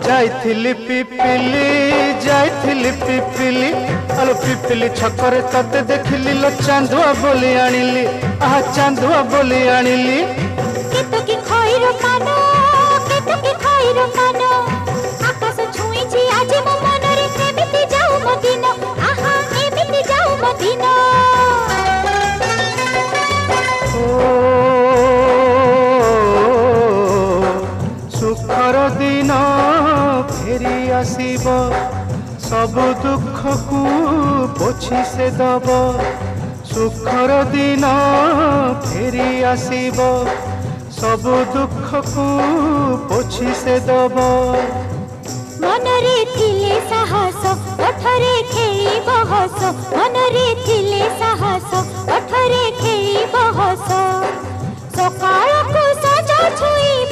जाइथिली पिपिली जाइथिली पिपिली अलो पिपिली छकरे तते देखिली लो चांदुआ बोली आनिली आहा चांदुआ बोली आनिली केतो की खइरो कानो केतो की खइरो कानो आकाश छुईची आज मो मनरे एमिति जाऊ मो दिन आहा एमिति जाऊ मो दिन सुखर दिन फेरी आसीब सब दुख को पोछि से दब सुखर दिन फेरी आसीब सब दुख को पोछि से दब मनरे थिले साहस ओठरे खेली बहस मनरे थिले साहस ओठरे खेली बहस सकाळ को सजा छुई